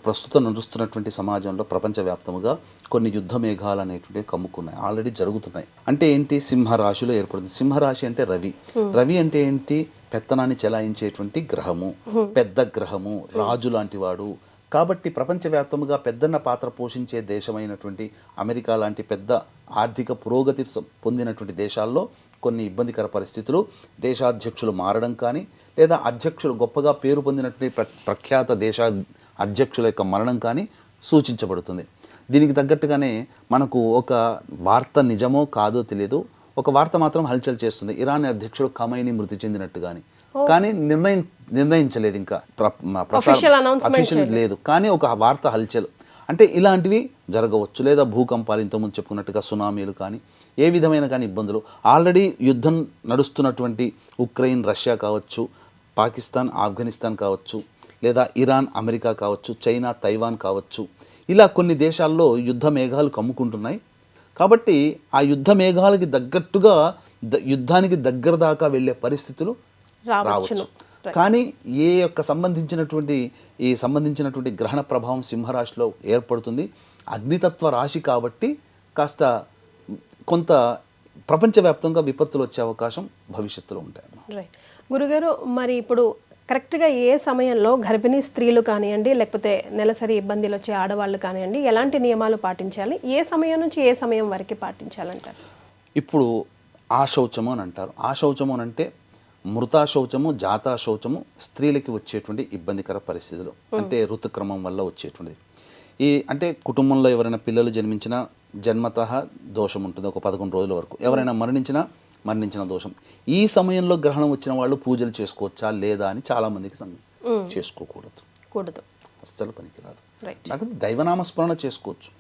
ప్రస్తుతం నడుస్తున్నటువంటి సమాజంలో ప్రపంచవ్యాప్తముగా కొన్ని యుద్ధ మేఘాలు అనేటువంటివి కమ్ముకున్నాయి, ఆల్రెడీ జరుగుతున్నాయి. అంటే ఏంటి? సింహరాశిలో ఏర్పడుతుంది. సింహరాశి అంటే రవి. రవి అంటే ఏంటి? పెత్తనాన్ని చెలాయించేటువంటి గ్రహము, పెద్ద గ్రహము, రాజు లాంటి వాడు. కాబట్టి ప్రపంచవ్యాప్తముగా పెద్దన్న పాత్ర పోషించే దేశమైనటువంటి అమెరికా లాంటి పెద్ద ఆర్థిక పురోగతి పొందినటువంటి దేశాల్లో కొన్ని ఇబ్బందికర పరిస్థితులు, దేశాధ్యక్షులు మారడం కానీ, లేదా అధ్యక్షులు గొప్పగా పేరు పొందినటువంటి ప్రఖ్యాత దేశ అధ్యక్షుల యొక్క మరణం కానీ సూచించబడుతుంది. దీనికి తగ్గట్టుగానే మనకు ఒక వార్త నిజమో కాదో తెలియదు, ఒక వార్త మాత్రం హల్చల్ చేస్తుంది. ఇరాన్ అధ్యక్షుడు ఖమైనీ మృతి చెందినట్టు కానీ నిర్ణయించలేదు, ఇంకా అఫీషియల్ లేదు, కానీ ఒక వార్త హల్చల్. అంటే ఇలాంటివి జరగవచ్చు. లేదా భూకంపాలు, ఇంతకుముందు చెప్పుకున్నట్టుగా సునామీలు కానీ, ఏ విధమైన కానీ ఇబ్బందులు. ఆల్రెడీ యుద్ధం నడుస్తున్నటువంటి ఉక్రెయిన్ రష్యా కావచ్చు, పాకిస్తాన్ ఆఫ్ఘనిస్తాన్ కావచ్చు, లేదా ఇరాన్ అమెరికా కావచ్చు, చైనా తైవాన్ కావచ్చు, ఇలా కొన్ని దేశాల్లో యుద్ధ మేఘాలు కమ్ముకుంటున్నాయి. కాబట్టి ఆ యుద్ధ మేఘాలకి తగ్గట్టుగా యుద్ధానికి దగ్గర దాకా వెళ్ళే పరిస్థితులు రావచ్చు. కానీ సంబంధించినటువంటి గ్రహణ ప్రభావం సింహరాశిలో ఏర్పడుతుంది. అగ్నితత్వ రాశి కాబట్టి కాస్త కొంత ప్రపంచవ్యాప్తంగా విపత్తులు వచ్చే అవకాశం భవిష్యత్తులో ఉంటాయి. రైట్ గురుగారు, మరి ఇప్పుడు కరెక్ట్గా ఏ సమయంలో గర్భిణీ స్త్రీలు కానివ్వండి, లేకపోతే నెలసరి ఇబ్బందులు వచ్చే ఆడవాళ్ళు కానివ్వండి, ఎలాంటి నియమాలు పాటించాలి? ఏ సమయం నుంచి ఏ సమయం వరకు పాటించాలంటారు? ఇప్పుడు ఆశౌచము అని అంటారు. ఆశౌచము అని అంటే మృతాశౌచము, జాతాశౌచము స్త్రీలకి వచ్చేటువంటి ఇబ్బందికర పరిస్థితులు, అంటే ఋతుక్రమం వల్ల వచ్చేటువంటిది. అంటే కుటుంబంలో ఎవరైనా పిల్లలు జన్మించినా జన్మతః దోషం ఉంటుంది ఒక 11 రోజుల వరకు. ఎవరైనా మరణించిన దోషం. ఈ సమయంలో గ్రహణం వచ్చిన వాళ్ళు పూజలు చేసుకోవచ్చా లేదా అని చాలా మందికి చేసుకోకూడదు, అస్సలు పనికిరాదు. నాకు దైవనామస్మరణ చేసుకోవచ్చు,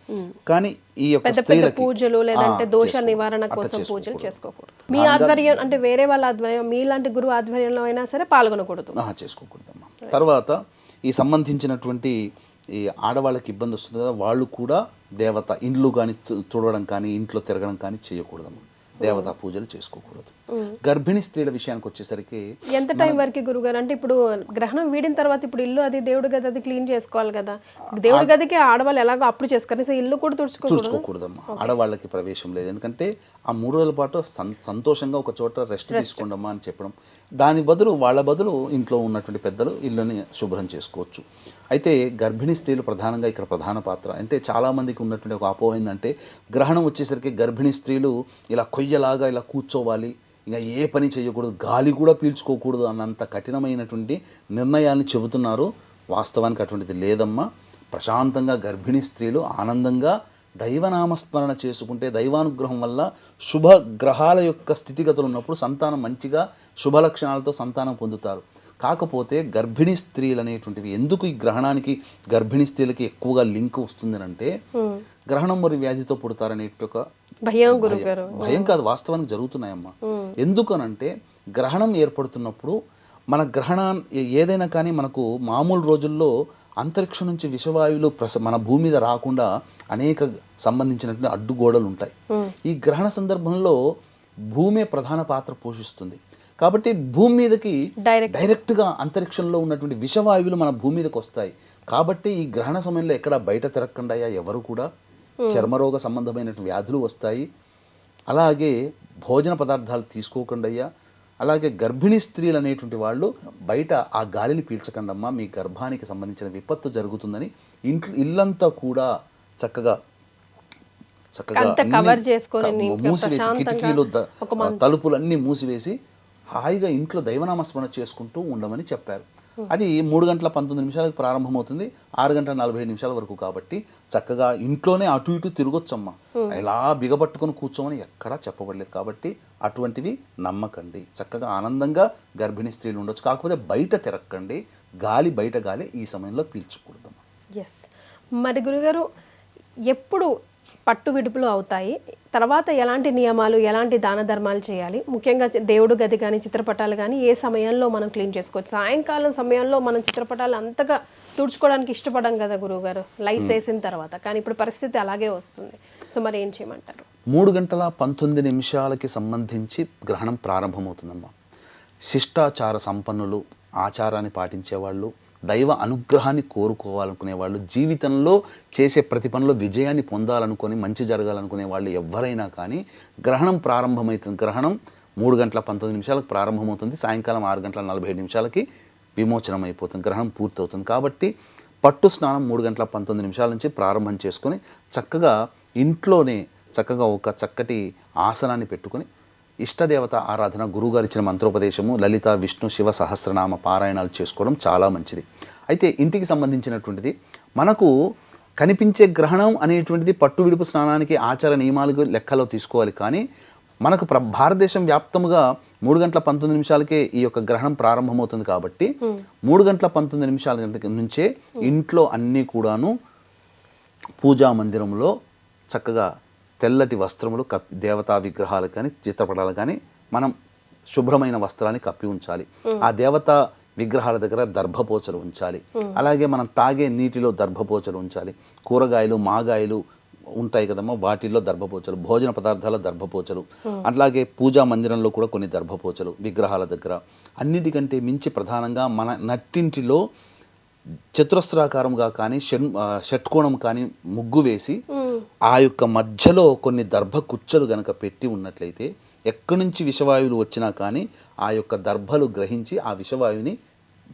కానీ ఈ యొక్క పూజలు లేదంటే దోష నివారణ కోసం పూజలు చేసుకోకూడదు. మీ ఆధ్వర్యం అంటే వేరే వాళ్ళ ఆధ్వర్యం, మీలాంటి గురువు ఆధ్వర్యంలో అయినా సరే పాల్గొనకూడదు, చేసుకోకూడదమ్మా. తర్వాత ఈ సంబంధించినటువంటి ఈ ఆడవాళ్ళకి ఇబ్బంది వస్తుంది కదా, వాళ్ళు కూడా దేవత ఇండ్లు కానీ తుడవడం కానీ ఇంట్లో తిరగడం కానీ చేయకూడదమ్మా. దేవతా పూజలు చేసుకోకూడదు. గర్భిణీ స్త్రీల విషయానికి వచ్చేసరికి ఎంత టైం వరకు గురుగారు? అంటే ఇప్పుడు గ్రహణం వీడిన తర్వాత ఇప్పుడు ఇల్లు అది దేవుడి గది అది క్లీన్ చేసుకోవాలి కదా, దేవుడి గదికి ఆడవాళ్ళు ఎలాగో అప్పుడు చేసుకోవాలి, ఇల్లు కూడా తుడుచుకోకూడదమ్మా. ఆడవాళ్ళకి ప్రవేశం లేదు. ఎందుకంటే ఆ 3 రోజుల పాటు సంతోషంగా ఒక చోట రెస్ట్ తీసుకోండమ్మా అని చెప్పడం, దాని బదులు వాళ్ళ బదులు ఇంట్లో ఉన్నటువంటి పెద్దలు ఇల్లుని శుభ్రం చేసుకోవచ్చు. అయితే గర్భిణీ స్త్రీలు ప్రధానంగా ఇక్కడ ప్రధాన పాత్ర. అంటే చాలామందికి ఉన్నటువంటి ఒక అపోహ ఏంటంటే గ్రహణం వచ్చేసరికి గర్భిణీ స్త్రీలు ఇలా కొయ్యలాగా ఇలా కూర్చోవాలి, ఇంకా ఏ పని చేయకూడదు, గాలి కూడా పీల్చుకోకూడదు అన్నంత కఠినమైనటువంటి నిర్ణయాన్ని చెబుతున్నారు. వాస్తవానికి అటువంటిది లేదమ్మా. ప్రశాంతంగా గర్భిణీ స్త్రీలు ఆనందంగా దైవనామస్మరణ చేసుకుంటే దైవానుగ్రహం వల్ల శుభ గ్రహాల యొక్క స్థితిగతులు ఉన్నప్పుడు సంతానం మంచిగా శుభ లక్షణాలతో సంతానం పొందుతారు. కాకపోతే గర్భిణీ స్త్రీలు అనేటువంటివి ఎందుకు ఈ గ్రహణానికి గర్భిణీ స్త్రీలకి ఎక్కువగా లింక్ వస్తుంది అంటే గ్రహణం మరి వ్యాధితో పుడతారనే ఒక భయం కాదు, వాస్తవానికి జరుగుతున్నాయమ్మా. ఎందుకనంటే గ్రహణం ఏర్పడుతున్నప్పుడు మన ఏదైనా కానీ మనకు మామూలు రోజుల్లో అంతరిక్షం నుంచి విషవాయువులు మన భూమి మీద రాకుండా అనేక సంబంధించినటువంటి అడ్డుగోడలు ఉంటాయి. ఈ గ్రహణ సందర్భంలో భూమే ప్రధాన పాత్ర పోషిస్తుంది. కాబట్టి భూమి మీదకి డైరెక్ట్గా అంతరిక్షంలో ఉన్నటువంటి విషవాయువులు మన భూమి మీదకి వస్తాయి. కాబట్టి ఈ గ్రహణ సమయంలో ఎక్కడ బయట తిరగకుండా ఎవరు కూడా చర్మరోగ సంబంధమైనటువంటి వ్యాధులు వస్తాయి. అలాగే భోజన పదార్థాలు తీసుకోకుండా, అలాగే గర్భిణీ స్త్రీలు అనేటువంటి వాళ్ళు బయట ఆ గాలిని పీల్చకండమ్మా, మీ గర్భానికి సంబంధించిన విపత్తు జరుగుతుందని ఇల్లంతా కూడా చక్కగా మూసివేసి, కిటికీలు తలుపులన్నీ మూసివేసి హాయిగా ఇంట్లో దైవనామస్మరణ చేసుకుంటూ ఉండమని చెప్పారు. అది 3 గంటల 19 నిమిషాలకు ప్రారంభమవుతుంది, 6 గంటల 45 నిమిషాల వరకు. కాబట్టి చక్కగా ఇంట్లోనే అటు ఇటు తిరగొచ్చమ్మా, ఇలా బిగబట్టుకొని కూర్చోమని ఎక్కడా చెప్పబడలేదు. కాబట్టి అటువంటివి నమ్మకండి, చక్కగా ఆనందంగా గర్భిణీ స్త్రీలు ఉండొచ్చు. కాకపోతే బయట తిరగకండి, బయట గాలి ఈ సమయంలో పీల్చకూడదమ్మా. మరి గురుగారు, ఎప్పుడు పట్టు విడుపులు అవుతాయి, తర్వాత ఎలాంటి నియమాలు, ఎలాంటి దాన ధర్మాలు చేయాలి? ముఖ్యంగా దేవుడు గది కానీ చిత్రపటాలు కానీ ఏ సమయంలో మనం క్లీన్ చేసుకోవచ్చు? సాయంకాలం సమయంలో మనం చిత్రపటాలు అంతగా తుడుచుకోవడానికి ఇష్టపడం కదా గురువుగారు, లైట్స్ వేసిన తర్వాత. కానీ ఇప్పుడు పరిస్థితి అలాగే వస్తుంది. సో మరి ఏం చేయమంటారు? 3 గంటల 19 నిమిషాలకి సంబంధించి గ్రహణం ప్రారంభమవుతుందమ్మా. శిష్టాచార సంపన్నులు, ఆచారాన్ని పాటించేవాళ్ళు, దైవ అనుగ్రహాన్ని కోరుకోవాలనుకునే వాళ్ళు, జీవితంలో చేసే ప్రతి పనిలో విజయాన్ని పొందాలనుకొని మంచి జరగాలనుకునే వాళ్ళు ఎవరైనా కానీ గ్రహణం ప్రారంభమవుతుంది. గ్రహణం 3:19 ప్రారంభమవుతుంది, సాయంకాలం 6:47 విమోచనం అయిపోతుంది, గ్రహణం పూర్తవుతుంది. కాబట్టి పట్టు స్నానం 3:19 నుంచి ప్రారంభం చేసుకొని చక్కగా ఇంట్లోనే చక్కగా ఒక చక్కటి ఆసనాన్ని పెట్టుకొని ఇష్టదేవత ఆరాధన, గురువుగారు ఇచ్చిన మంత్రోపదేశము, లలిత విష్ణు శివ సహస్రనామ పారాయణాలు చేసుకోవడం చాలా మంచిది. అయితే ఇంటికి సంబంధించినటువంటిది మనకు కనిపించే గ్రహణం అనేటువంటిది పట్టు విడుపు స్నానానికి ఆచార నియమాలకు లెక్కలో తీసుకోవాలి. కానీ మనకు భారతదేశం వ్యాప్తముగా 3:19 ఈ యొక్క గ్రహణం ప్రారంభమవుతుంది. కాబట్టి 3:19 నుంచే ఇంట్లో అన్నీ కూడాను పూజా మందిరంలో చక్కగా తెల్లటి వస్త్రములు దేవతా విగ్రహాలు కానీ చిత్రపటాలు కానీ మనం శుభ్రమైన వస్త్రాన్ని కప్పి ఉంచాలి. ఆ దేవతా విగ్రహాల దగ్గర దర్భపోచలు ఉంచాలి. అలాగే మనం తాగే నీటిలో దర్భపోచలు ఉంచాలి. కూరగాయలు మాగాయలు ఉంటాయి కదమ్మా, వాటిల్లో దర్భపోచలు, భోజన పదార్థాల దర్భపోచలు, అట్లాగే పూజా మందిరంలో కూడా కొన్ని దర్భపోచలు విగ్రహాల దగ్గర. అన్నిటికంటే మించి ప్రధానంగా మన నట్టింటిలో చతురస్రాకారంగా కానీ షట్కోణం కానీ ముగ్గు వేసి ఆ యొక్క మధ్యలో కొన్ని దర్భ కుచ్చలు గనక పెట్టి ఉన్నట్లయితే ఎక్కడి నుంచి విషవాయువులు వచ్చినా కానీ ఆ యొక్క దర్భలు గ్రహించి ఆ విషవాయువుని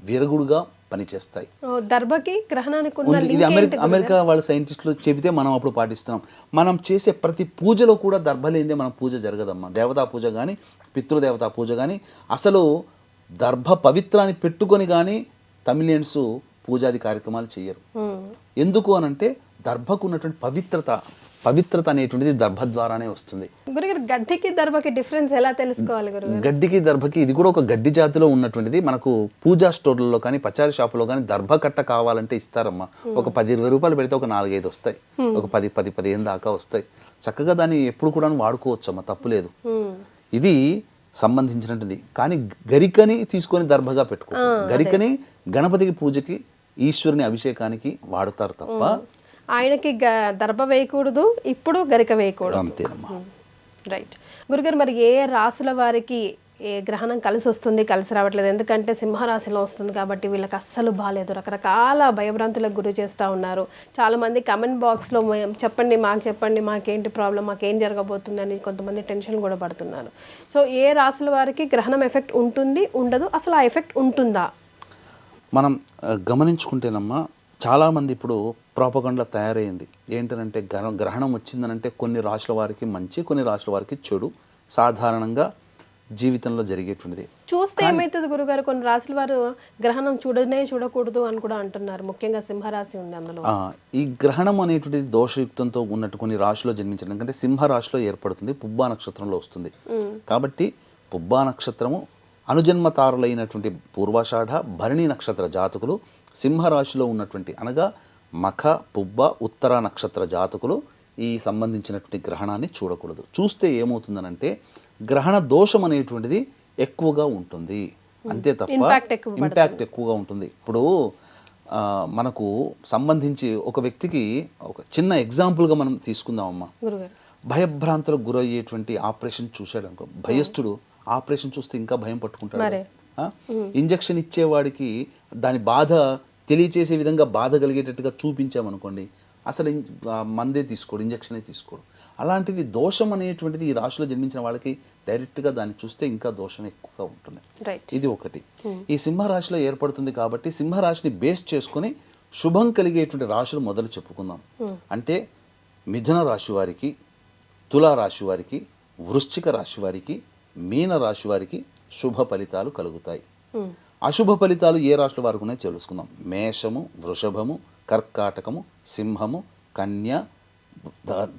విరగుడుగా పనిచేస్తాయి. దర్భకి గ్రహణానికి ఇది అమెరికా వాళ్ళ సైంటిస్టులు చెబితే మనం అప్పుడు పాటిస్తున్నాం. మనం చేసే ప్రతి పూజలో కూడా దర్భ లేనిదే మన పూజ జరగదమ్మా. దేవతా పూజ కానీ పితృదేవతా పూజ కానీ అసలు దర్భ పవిత్రాన్ని పెట్టుకొని కానీ తమిళియన్స్ పూజాది కార్యక్రమాలు చేయరు. ఎందుకు అనంటే దర్భకు ఉన్నటువంటి పవిత్రత అనేటువంటిది దర్భ ద్వారానే వస్తుంది. గురుగారు, గడ్డికి దర్భకి డిఫరెన్స్ ఎలా తెలుసుకోవాలి గురుగారు? గడ్డికి దర్భకి ఇది కూడా ఒక గడ్డి జాతిలో ఉన్నటువంటిది. మనకు పూజా స్టోర్లలో కానీ పచారీ షాపులో కానీ దర్భ కట్ట కావాలంటే ఇస్తారమ్మా. ఒక 10-20 రూపాయలు పెడితే ఒక 4-5 వస్తాయి, ఒక 10-15 దాకా వస్తాయి. చక్కగా దాన్ని ఎప్పుడు కూడా వాడుకోవచ్చు అమ్మా, తప్పులేదు. ఇది సంబంధించినటువంటి. కానీ గరికని తీసుకొని దర్భగా పెట్టుకో. గరికని గణపతికి పూజకి ఈశ్వరుని అభిషేకానికి వాడతారు తప్ప ఆయనకి దర్భ వేయకూడదు, ఇప్పుడు గరిక వేయకూడదు. అంతేనమ్మా. రైట్ గురుగారు, మరి ఏ రాసుల వారికి ఏ గ్రహణం కలిసి వస్తుంది, కలిసి రావట్లేదు? ఎందుకంటే సింహరాశిలో వస్తుంది కాబట్టి వీళ్ళకి అస్సలు బాగాలేదు, రకరకాల భయభ్రాంతులకు గురి చేస్తూ ఉన్నారు. చాలామంది కమెంట్ బాక్స్లో చెప్పండి మాకేంటి ప్రాబ్లం, మాకేం జరగబోతుందని కొంతమంది టెన్షన్ కూడా పడుతున్నారు. సో ఏ రాసుల వారికి గ్రహణం ఎఫెక్ట్ ఉంటుంది, ఉండదు, అసలు ఆ ఎఫెక్ట్ ఉంటుందా? మనం గమనించుకుంటేనమ్మా, చాలామంది ఇప్పుడు ప్రాపగండా తయారైంది. ఏంటంటే గ్రహణం వచ్చిందనంటే కొన్ని రాశుల వారికి మంచి, కొన్ని రాశుల వారికి చెడు సాధారణంగా జీవితంలో జరిగేటువంటిది. చూస్తే ఏమవుతుంది గురుగారు, కొన్ని రాశుల వారు గ్రహణం చూడకూడదు అని కూడా అంటున్నారు. ముఖ్యంగా సింహరాశి ఉంది అందులో. ఈ గ్రహణం అనేటువంటిది దోషయుక్తంతో ఉన్నట్టు కొన్ని రాశిలో జన్మించడం, ఎందుకంటే సింహరాశిలో ఏర్పడుతుంది, పుబ్బా నక్షత్రంలో వస్తుంది. కాబట్టి పుబ్బా నక్షత్రము అనుజన్మతారులైనటువంటి పూర్వాషాఢ భరణి నక్షత్ర జాతకులు, సింహరాశిలో ఉన్నటువంటి అనగా మఖ పుబ్బ ఉత్తర నక్షత్ర జాతకులు ఈ సంబంధించినటువంటి గ్రహణాన్ని చూడకూడదు. చూస్తే ఏమవుతుందనంటే గ్రహణ దోషం అనేటువంటిది ఎక్కువగా ఉంటుంది, అంతే తప్ప ఇంపాక్ట్ ఎక్కువగా ఉంటుంది. ఇప్పుడు మనకు సంబంధించి ఒక వ్యక్తికి ఒక చిన్న ఎగ్జాంపుల్గా మనం తీసుకుందామమ్మా. భయభ్రాంతులకు గురయ్యేటువంటి ఆపరేషన్ చూశాడు అనుకో, భయస్థుడు ఆపరేషన్ చూస్తే ఇంకా భయం పట్టుకుంటాడు. ఇంజక్షన్ ఇచ్చేవాడికి దాని బాధ తెలియచేసే విధంగా బాధ కలిగేటట్టుగా చూపించామనుకోండి, అసలు మందే తీసుకోడు, ఇంజక్షనే తీసుకోడు. అలాంటిది దోషం అనేటువంటిది ఈ రాశిలో జన్మించిన వాళ్ళకి డైరెక్ట్గా దాన్ని చూస్తే ఇంకా దోషం ఎక్కువగా ఉంటుంది. ఇది ఒకటి. ఈ సింహరాశిలో ఏర్పడుతుంది కాబట్టి సింహరాశిని బేస్ చేసుకుని శుభం కలిగేటువంటి రాశులు మొదలు చెప్పుకుందాం. అంటే మిథున రాశి వారికి, తులా రాశి వారికి, వృశ్చిక రాశి వారికి, మీన రాశి వారికి శుభ ఫలితాలు కలుగుతాయి. అశుభ ఫలితాలు ఏ రాశుల వారికి ఉన్నాయో తెలుసుకుందాం. మేషము, వృషభము, కర్కాటకము, సింహము, కన్య,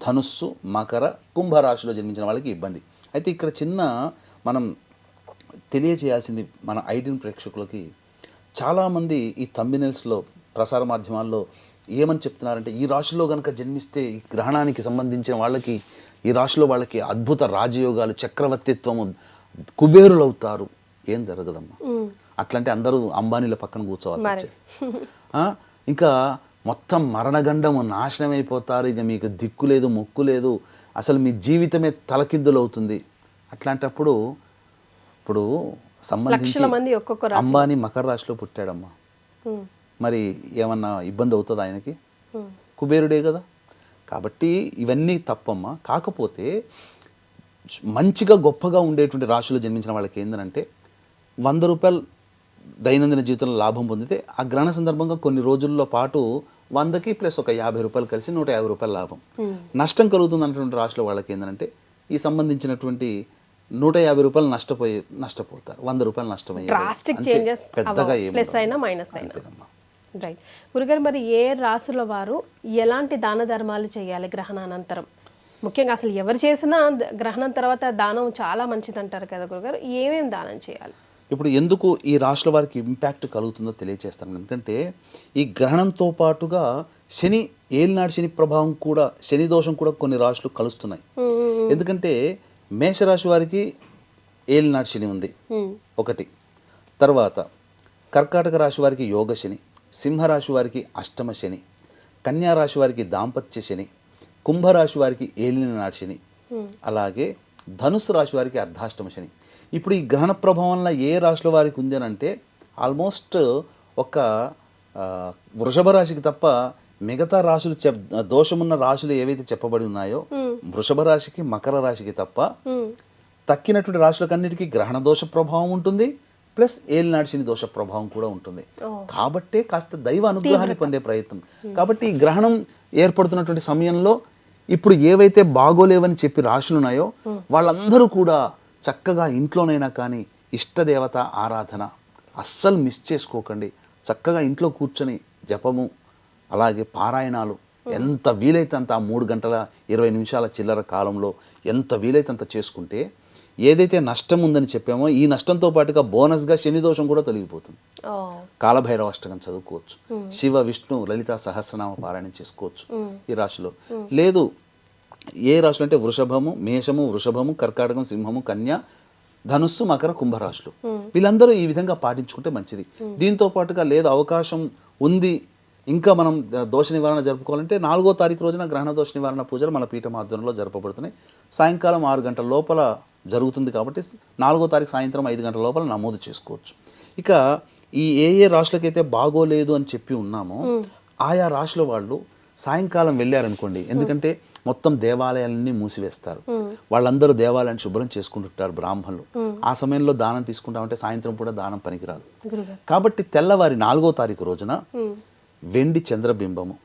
ధనుస్సు, మకర, కుంభరాశిలో జన్మించిన వాళ్ళకి ఇబ్బంది. అయితే ఇక్కడ చిన్న మనం తెలియచేయాల్సింది మన ఐడియన్ ప్రేక్షకులకి, చాలామంది ఈ థంబ్నెయిల్స్లో ప్రసార మాధ్యమాల్లో ఏమని చెప్తున్నారంటే, ఈ రాశిలో కనుక జన్మిస్తే ఈ గ్రహణానికి సంబంధించిన వాళ్ళకి, ఈ రాశిలో వాళ్ళకి అద్భుత రాజయోగాలు, చక్రవర్తిత్వము, కుబేరులు అవుతారు. ఏం జరగదమ్మా. అట్లంటే అందరూ అంబానీల పక్కన కూర్చోవాల్సి వచ్చేది. ఇంకా మొత్తం మరణగండము, నాశనం అయిపోతారు, ఇక మీకు దిక్కు లేదు, మొక్కు లేదు, అసలు మీ జీవితమే తలకిద్దులు అవుతుంది. అట్లాంటప్పుడు ఇప్పుడు సంబంధించి అంబానీ మకర రాశిలో పుట్టాడమ్మా. మరి ఏమన్నా ఇబ్బంది అవుతుందా ఆయనకి? కుబేరుడే కదా. కాబట్టి ఇవన్నీ తప్పమ్మా. కాకపోతే మంచిగా గొప్పగా ఉండేటువంటి రాశిలో జన్మించిన వాళ్ళకి ఏంటంటే 100 రూపాయలు దైనందిన జీవితంలో లాభం పొందితే ఆ గ్రహణ సందర్భంగా కొన్ని రోజుల్లో పాటు 100కి ప్లస్ ఒక 50 రూపాయలు కలిసి 150 రూపాయల లాభం. నష్టం కలుగుతుంది అన్నటువంటి రాశిలో వాళ్ళకి ఏంటంటే ఈ సంబంధించినటువంటి 150 రూపాయలు నష్టపోతారు, 100 రూపాయలు నష్టమయ్యే పెద్దగా ఏమో. రైట్ గురుగారు, మరి ఏ రాశుల వారు ఎలాంటి దాన ధర్మాలు చేయాలి గ్రహణానంతరం? ముఖ్యంగా అసలు ఎవరు చేసినా గ్రహణం తర్వాత దానం చాలా మంచిది అంటారు కదా గురుగారు, ఏమేమి దానం చేయాలి? ఇప్పుడు ఎందుకు ఈ రాశుల వారికి ఇంపాక్ట్ కలుగుతుందో తెలియజేస్తాను. ఎందుకంటే ఈ గ్రహణంతో పాటుగా శని ఏలినాడు శని ప్రభావం కూడా, శని దోషం కూడా కొన్ని రాశులు కలుస్తున్నాయి. ఎందుకంటే మేషరాశి వారికి ఏలినాడు శని ఉంది ఒకటి, తర్వాత కర్కాటక రాశి వారికి యోగ శని, సింహరాశి వారికి అష్టమ శని, కన్యా రాశి వారికి దాంపత్య శని, కుంభరాశి వారికి ఏలినాడు శని, అలాగే ధనుస్సు రాశి వారికి అర్ధాష్టమ శని. ఇప్పుడు ఈ గ్రహణ ప్రభావం వల్ల ఏ రాశుల వారికి ఉంది అని అంటే ఆల్మోస్ట్ ఒక వృషభ రాశికి తప్ప మిగతా రాశులు దోషమున్న రాశులు ఏవైతే చెప్పబడి ఉన్నాయో వృషభ రాశికి మకర రాశికి తప్ప తక్కినటువంటి రాశులకన్నిటికీ గ్రహణ దోష ప్రభావం ఉంటుంది, ప్లస్ ఏలినాడు శని దోష ప్రభావం కూడా ఉంటుంది. కాబట్టే కాస్త దైవ అనుగ్రహాన్ని పొందే ప్రయత్నం. కాబట్టి ఈ గ్రహణం ఏర్పడుతున్నటువంటి సమయంలో ఇప్పుడు ఏవైతే బాగోలేవని చెప్పి రాశులు ఉన్నాయో వాళ్ళందరూ కూడా చక్కగా ఇంట్లోనైనా కానీ ఇష్టదేవత ఆరాధన అస్సలు మిస్ చేసుకోకండి. చక్కగా ఇంట్లో కూర్చొని జపము అలాగే పారాయణాలు ఎంత వీలైతే అంత 3 గంటల 20 నిమిషాల చిల్లర కాలంలో ఎంత వీలైతే అంత చేసుకుంటే ఏదైతే నష్టం ఉందని చెప్పామో ఈ నష్టంతో పాటుగా బోనస్గా శని దోషం కూడా తొలగిపోతుంది. కాలభైరవ అష్టకం చదువుకోవచ్చు, శివ విష్ణు లలిత సహస్రనామ పారాయణం చేసుకోవచ్చు ఈ రాశిలో. లేదు ఏ రాశులు అంటే వృషభము, మేషము, వృషభము, కర్కాటకం, సింహము, కన్య, ధనుస్సు, మకర, కుంభరాశులు వీళ్ళందరూ ఈ విధంగా పాటించుకుంటే మంచిది. దీంతో పాటుగా లేదు అవకాశం ఉంది ఇంకా మనం దోష నివారణ జరుపుకోవాలంటే 4వ తారీఖు రోజున గ్రహణ దోష నివారణ పూజలు మన పీఠం ఆధ్వర్యంలో జరపబడుతున్నాయి. సాయంకాలం 6 గంటల లోపల జరుగుతుంది కాబట్టి 4వ తారీఖు సాయంత్రం 5 గంటల లోపల నమోదు చేసుకోవచ్చు. ఇక ఈ ఏ రాశులకైతే బాగోలేదు అని చెప్పి ఉన్నామో ఆయా రాశుల వాళ్ళు సాయంకాలం వెళ్ళారనుకోండి, ఎందుకంటే మొత్తం దేవాలయాలన్నీ మూసివేస్తారు, వాళ్ళందరూ దేవాలయాన్ని శుభ్రం చేసుకుంటుంటారు బ్రాహ్మణులు. ఆ సమయంలో దానం తీసుకుంటామంటే సాయంత్రం కూడా దానం పనికిరాదు. కాబట్టి తెల్లవారి 4వ తారీఖు రోజున వెండి చంద్రబింబము